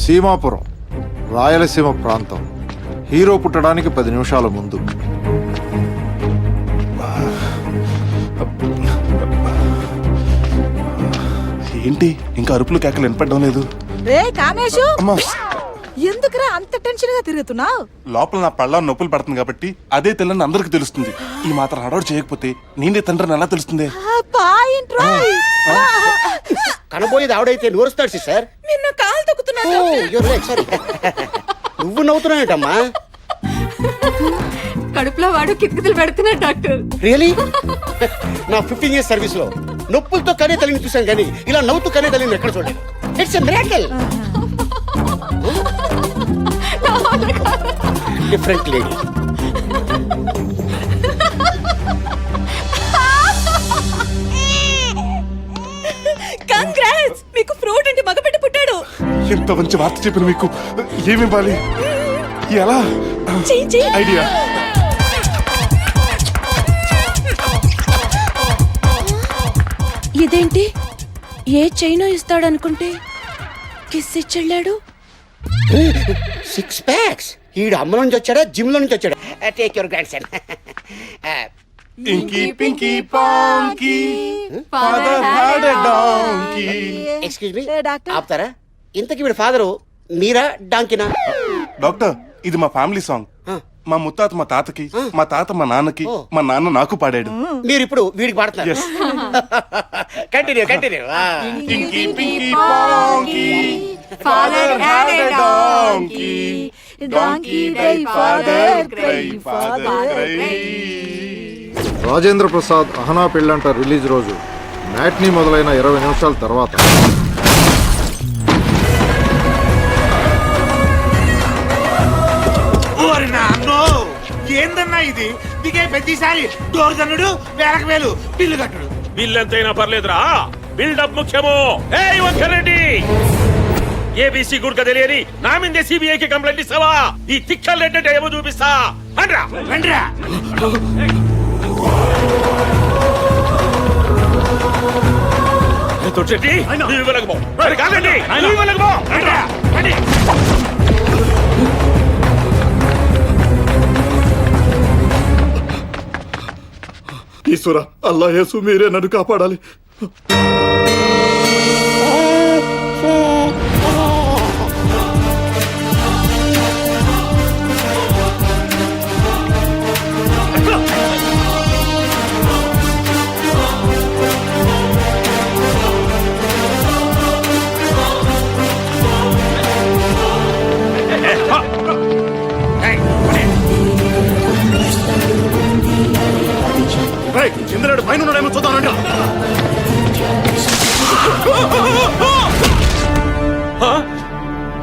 సీమాపురం, రాయలసీమ ప్రాంతం. హీరో పుట్టడానికి 10 నిమిషాల ముందు. ఏంటి ఇంకా అరుపులు కేకలు వినపడడం లేదు? రే కామేశు, అమ్మా, ఎందుకురా అంత టెన్షన్ గా తిరుగుతున్నావు? లోపల నా పళ్ళ నొప్పులు పడుతుంది కాబట్టి అదే తెల్లని అందరికి తెలుస్తుంది. ఈ మాత్రం హడావుడు చేయకపోతే నేనే తండ్రిని ఎలా తెలుస్తుంది? కనబోయేది ఆవిడైతే నూరుస్తాడు సిస్టర్. నిన్న కాలు తొక్కుతున్నాను. నువ్వు నవ్వుతున్నావేటమ్మా? కడుపులో వాడు కితకితలు పెడుతున్నాడు డాక్టర్. రియలీ? నా 15 years సర్వీస్ లో నొప్పులతో కనే తల్లిని చూశాను కానీ ఇలా నవ్వుతూ కనే తల్లిని ఎక్కడ చూడలేదు. It's a miracle. Different lady. Congrats, మీకు ఫ్రూట్ అంటే మగబిడ్డ పుట్టాడు. ఎంత మంచి వార్త చెప్పిన మీకు ఏమి ఇవ్వాలి? ఎలా ఐడియా? ఇదేంటి ఏ చైనో ఇస్తాడనుకుంటే కిస్ ఇచ్చెళ్ళాడు. 6 packs. ఈడు అమ్మ నుంచి వచ్చాడా జిమ్ లో నుంచి వచ్చాడా? Take your grandson. Inky pinky ponky father had a donkey. Excuse me, doctor. ఆపుతారా? ఇంతకీ వీడి ఫాదరు మీరా డాంకినా? డాక్టర్, ఇది మా ఫ్యామిలీ సాంగ్. మా ముత్తాత మా తాతకి, మా తాత మా నాన్నకి, మా నాన్న నాకు పాడాడు. మీరు ఇప్పుడు వీడికి పాడుతున్నారు. Continue continue. Inky pinky ponky father had a donkey. Donkey die father cry, father cry. Rajendra Prasad Ahana Pellanta release రోజు మ్యాట్నీ మొదలైన 20 నిమిషాల తర్వాత ఏందన్నా ఇది? దిగే ప్రతిసారి డోర్ కన్నుడు, వేలకు వేలు బిల్లు కట్టుడు. బిల్ ఎంతైనా పర్లేదురా, బిల్డప్ ముఖ్యము. ఏయ్ వంకరెడ్డి, ఏబీసీ గుడ్క తెలియని నా మీదే సిబిఐకి కంప్లైంట్ ఇస్తావా? ఈ తిక్కలు ఏంటంటే ఏమో చూపిస్తా. రండ్రా రండ్రా. తొట్టి నువ్వు ఇవ్వలేకపో. కాదండి, నువ్వు ఇవ్వలేకపో. రండ్రా రండి. ఈశ్వర, అల్లా యేసు మీరే నన్ను కాపాడాలి. ఇంద్రుడు పైన ఉన్నాడేమో చూద్దానంట.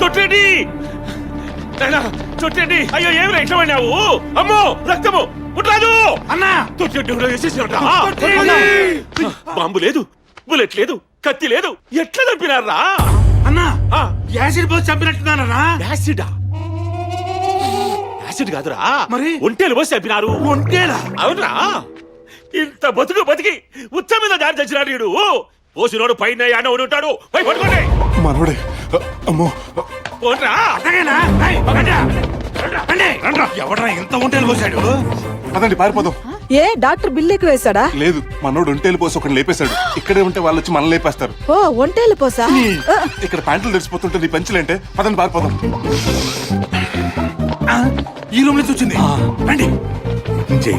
తొట్టండి తొట్టండి. అయ్యో ఏమి ఇట్లా పడినావు? అమ్మో రక్తము పుట్టరాదు. అన్నా బాంబు లేదు, బుల్లెట్ లేదు, కత్తి లేదు, ఎట్లా చంపినారా? అన్నా యాసిడ్ పోసి చంపినట్టున్నారా? యాసిడా? యాసిడ్ కాదురా, మరి ఒంటేలు పోసి చంపినారు. ఒంటేలా? అవునరా, ఇంత బతికి ఉచ్చ మీద దారి తెచ్చినాడు వీడు. పోసినోడు పైన యానవుడు ఉంటాడు. పై పట్టుకోండి. మనోడే. అమ్మో, పోట్రా. ఎవడరా ఇంత ఒంటేలు పోసాడు? అదండి పారిపోదాం. ఏ డాక్టర్ బిల్ ఎక్కువ వేశాడా? లేదు, మనోడు ఒంటేలు పోసి ఒకటి లేపేశాడు. ఇక్కడే ఉంటే వాళ్ళు వచ్చి మనం లేపేస్తారు. ఓ ఒంటేలు పోసా? ఇక్కడ ప్యాంట్లు తెరిచిపోతుంటే నీ పంచులేంటే పదండి పారిపోదాం. ఈ రూమ్ నుంచి వచ్చింది. రండి.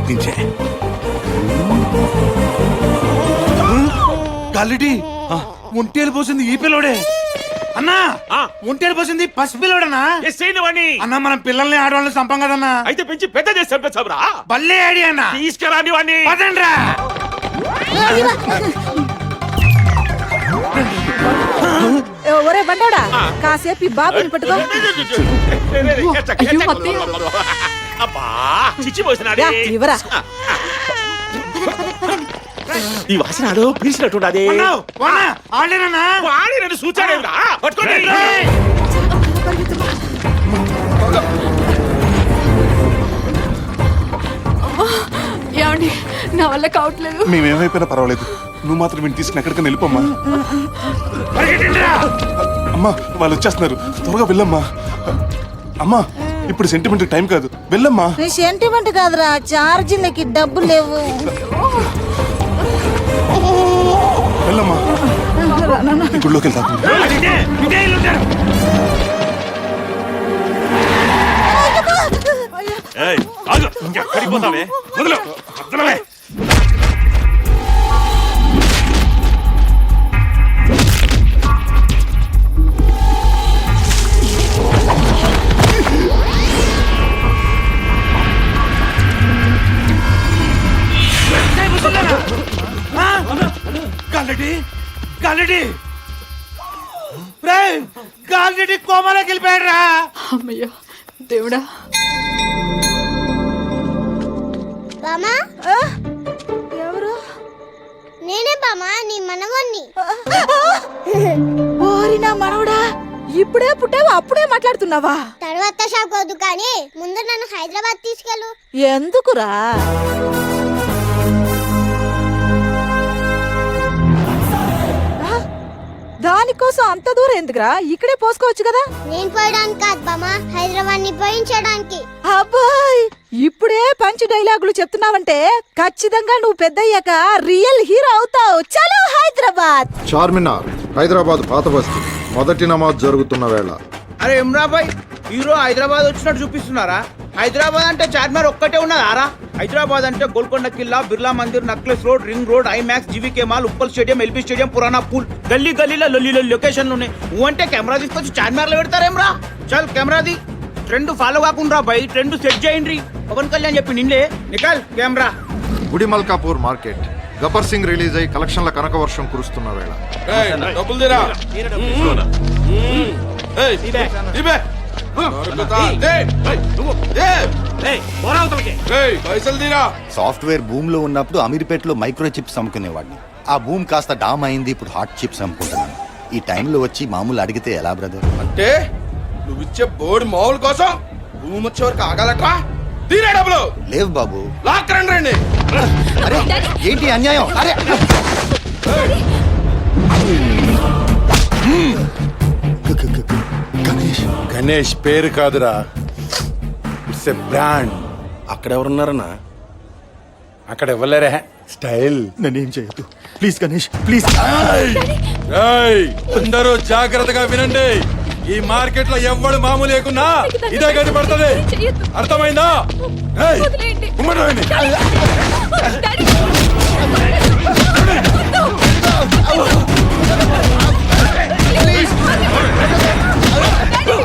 దించే గల్లిటి ఒంటేలు పోసింది ఈ పిల్లోడే. అన్నా ఒంటేలు పోసింది పసి పిల్లోడనా? అన్నా మనం పిల్లల్ని ఆడవాళ్ళని చంపం కదన్నా. అయితే పెంచి పెద్ద చేసి చంపేస్తావురా. బల్లే ఆడి అన్నా. తీసుకురాని వాడిని. పదండ్రా. ఒరే బండోడా, కాసేపు ఈ బాబుని పట్టుకో. అబ్బా చిచ్చి పోసినాడే. ఇవరా ఈ వాసనాలు పీల్చినట్టుండదే. వాడి నన్ను సూచాడేవిరా. పట్టుకోండి. ఏమండి నా వల్ల కావట్లేదు. మేమేమైపోయినా పర్వాలేదు, నువ్వు మాత్రం వీడిని తీసుకుని ఎక్కడికైనా వెళ్ళిపోమ్మా. అమ్మా వాళ్ళు వచ్చేస్తున్నారు, త్వరగా వెళ్ళమ్మా. అమ్మా ఇప్పుడు సెంటిమెంట్ టైం కాదు, వెళ్ళమ్మా. సెంటిమెంట్ కాదురా, ఛార్జీలకి డబ్బులు లేవు. వెళ్ళమ్మా, ఈ గుడిలోకి వెళ్తా. ఏయ్, ఆగు. ఎక్కడికి పోతావే? వదలు, వదలవే. గాలిరెడ్డి గాలిరెడ్డి గాలిరెడ్డి కోమాలోకి వెళ్ళిపోయాడు రా. అమ్మయ్యా దేవుడా. బామా ఎవరు? నేనే బామా, నీ మనవన్ని. ఓరి నా మనవడా, ఇప్పుడే పుట్టావా, అప్పుడే మాట్లాడుతున్నావా? తర్వాత షాక్ వద్దు కానీ ముందు నన్ను హైదరాబాద్ తీసుకెళ్ళు. ఎందుకురా? దానికోసం అంత దూరం ఎందుకురా? ఇక్కడే పోసుకోవచ్చు కదా. నేను పోయడానికి కాదు బామా, హైదరాబాద్ ని పోయించడానికి. అబ్బాయ్, ఇప్పుడే పంచ్ డైలాగులు చెప్తున్నావంటే ఖచ్చితంగా నువ్వు పెద్దయ్యాక రియల్ హీరో అవుతావు. చలో హైదరాబాద్. చార్మినార్, హైదరాబాద్ పాత బస్తీ. మొదటి నమాజ్ జరుగుతున్న వేళ. అరే ఇమ్రాబాయ్, హీరో హైదరాబాద్ వచ్చినట్టు చూపిస్తున్నారా? హైదరాబాద్ అంటే చార్మినార్ ఒక్కటే ఉన్నదారా? హైదరాబాద్ అంటే గోల్కొండ కిల్లా, Birla Mandir, necklace road, ring road, IMAX, GVK mall, Uppal stadium, LB stadium, Purana Pul, గల్లీ గల్లీలో లొల్లి లొకేషన్లు ఉన్నాయి. నువ్వు అంటే కెమెరా తీసుకొచ్చి చార్మినార్ లో పెడతారేమ్రా? చల్ కెమెరాది. ట్రెండ్ ఫాలో కాకుండా బై ట్రెండ్ సెట్ చేయండి. పవన్ కళ్యాణ్ చెప్పి నిన్నే నికల్ కెమెరా. గుడి మల్కాపూర్ మార్కెట్. గబ్బర్ సింగ్ రిలీజ్ అయి కలెక్షన్ల కనక వర్షం కురుస్తున్న వేళ. సాఫ్ట్వేర్ భూమ్ లో ఉన్నప్పుడు అమీర్పేటలో మైక్రో చిప్స్ అమ్ముకునేవాడిని. ఆ భూమ్ కాస్త డామ్ అయింది, ఇప్పుడు హాట్ చిప్స్ అమ్ముకుంటున్నాను. ఈ టైంలో వచ్చి మామూలు అడిగితే ఎలా బ్రదర్? అంటే నువ్విచ్చే బోర్డు మామూలు కోసం భూమి వచ్చే వరకు ఆగాలట్రా? తీరే డబ్బులు లేవు బాబు. లాక్కరండి రండి. అరే ఏంటి అన్యాయం? అరే గణేష్. గణేష్ పేరు కాదురా, ఇట్స్ ఎ బ్రాండ్. అక్కడ ఎవరున్నారన్నా? అక్కడ ఇవ్వలేరే స్టైల్. నన్నేం చేయొద్దు ప్లీజ్ గణేష్, ప్లీజ్. అందరూ జాగ్రత్తగా వినండి. ఈ మార్కెట్ లో ఎవ్వడు మామూలు లేకున్నా ఇదే గది పడుతుంది, అర్థమైందా? ఉమ్మడి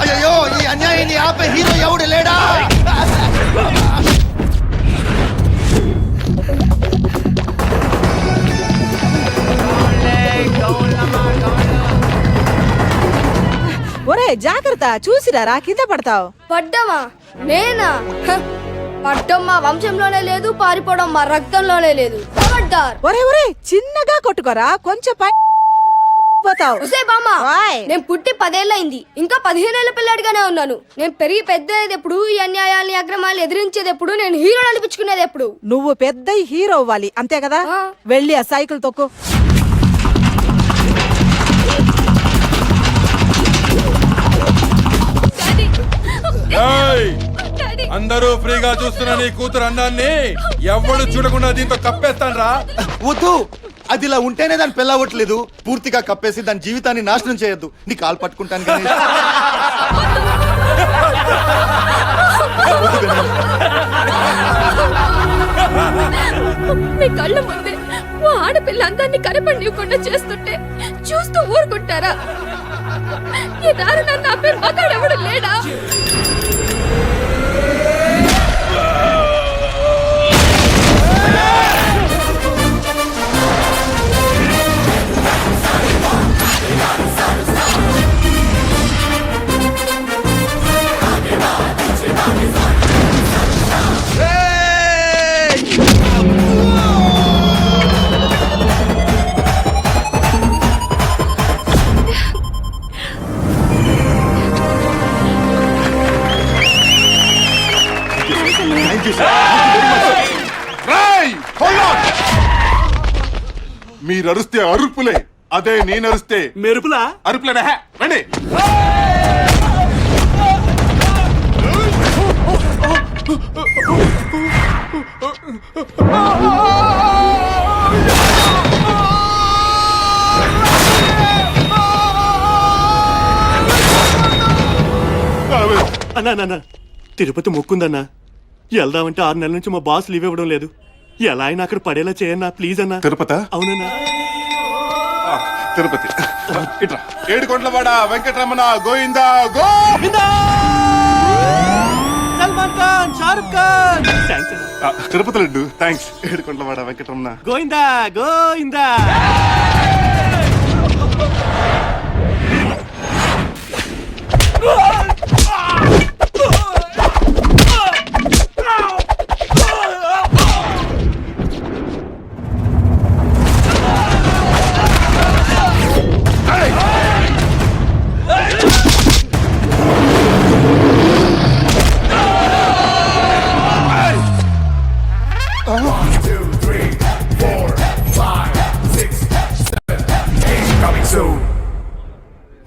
అయ్యో, ఈ అన్యాయాన్ని ఆపే హీరో ఎవడు లేడా? ఒరే జాగ్రత్త, చూసిరారా, కింద పడతావు. పడ్డమా? నేనా? పడ్డం మా వంశంలోనే లేదు, పారిపోవడం మా రక్తంలోనే లేదు. ఒరే ఒరే, చిన్నగా కొట్టుకోరా, కొంచెం పై పోతావు. నేను పుట్టి 10 ఏళ్ళైంది, ఇంకా 15 ఏళ్ళ పిల్లాడిగానే ఉన్నాను. నేను పెరిగి పెద్ద ఎప్పుడు, ఈ అన్యాయాల్ని అక్రమాలు ఎదిరించేది ఎప్పుడు, నేను హీరో అనిపించుకునేది ఎప్పుడు. నువ్వు పెద్ద హీరో అవ్వాలి, అంతే కదా? వెళ్ళి ఆ సైకిల్ తొక్కు. అందరూ ఫ్రీగా చూస్తున్న నీ కూతురు అందాన్ని ఎవడు చూడకుండా దీంతో కప్పేస్తాను రా. వద్దు, అది ఇలా ఉంటేనే దాన్ని పెళ్ళవట్లేదు. పూర్తిగా కప్పేసి దాని జీవితాన్ని నాశనం చేయొద్దు. నీ కాలు పట్టుకుంటాను గణేష్. మీ కళ్ళ ముందే ఓ ఆడపిల్ల అందాన్ని కనపడనివ్వకుండా చేస్తుంటే చూస్తూ ఊరుకుంటారా? ఈ దారుణాన్ని ఆపే మగాడెవడు లేడా? మీరు అరుస్తే అరుపులే, అదే నేను అరుస్తే మెరుపులా అరుపులే. రండి. అన్నా తిరుపతి మొక్కుందన్నా, వెళ్దామంటే 6 నెలల నుంచి మా బాస్ లీవ్ ఇవ్వడం లేదు. ఎలా అయినా అక్కడ పడేలా చేయన్నా ప్లీజ్ అన్నా. తిరుపతి? అవునన్నా. తిరుపతి ఇట్రా. ఏడుకొండలవాడ వెంకటరమణ గోవిందా గోవిందా. సల్మాన్ ఖాన్, షారుఖ్ ఖాన్. థాంక్స్ అన్నా. తిరుపతి లడ్డు థ్యాంక్స్. ఏడుకొండలవాడ వెంకటరమణ గోవిందా గోవిందా.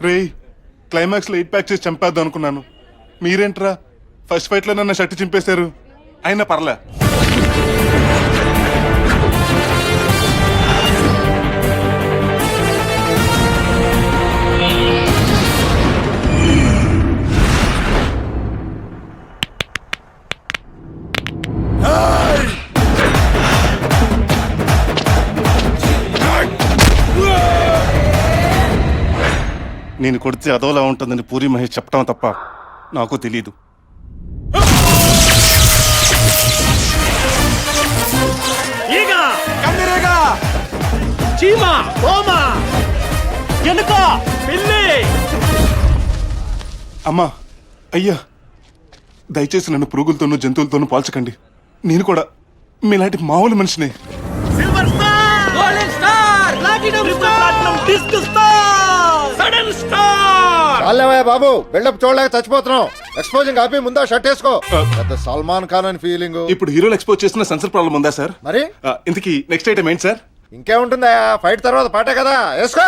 రే, క్లైమాక్స్ లో 8 ప్యాక్ చేసి చంపేద్దాం అనుకున్నాను. మీరేంట్రా ఫస్ట్ ఫైట్ లో నన్ను షర్ట్ చింపేశారు. అయినా పర్లే. నేను కొడితే అదోలా ఉంటుందని పూరి మహేష్ చెప్పడం తప్ప నాకు తెలీదు. అమ్మా, అయ్యా, దయచేసి నన్ను పురుగులతోనూ జంతువులతోనూ పోల్చకండి. నేను కూడా మీలాంటి మామూలు మనిషిని. చాలేవయ్య బాబు, బిల్డప్ చూడలేక చచ్చిపోతున్నాం. ఎక్స్పోజింగ్ ఆపి ముందా షర్ట్ వేసుకో. పెద్ద సల్మాన్ ఖాన్ అని ఫీలింగ్. ఇప్పుడు హీరోలు ఎక్స్పోజ్ చేసిన సెన్సర్ ప్రాబ్లం ఉందా సార్? మరి ఇంతకీ నెక్స్ట్ ఐటమ్ ఏంటి సార్? ఇంకేముంటుందా, ఫైట్ తర్వాత పాటే కదా, వేసుకో.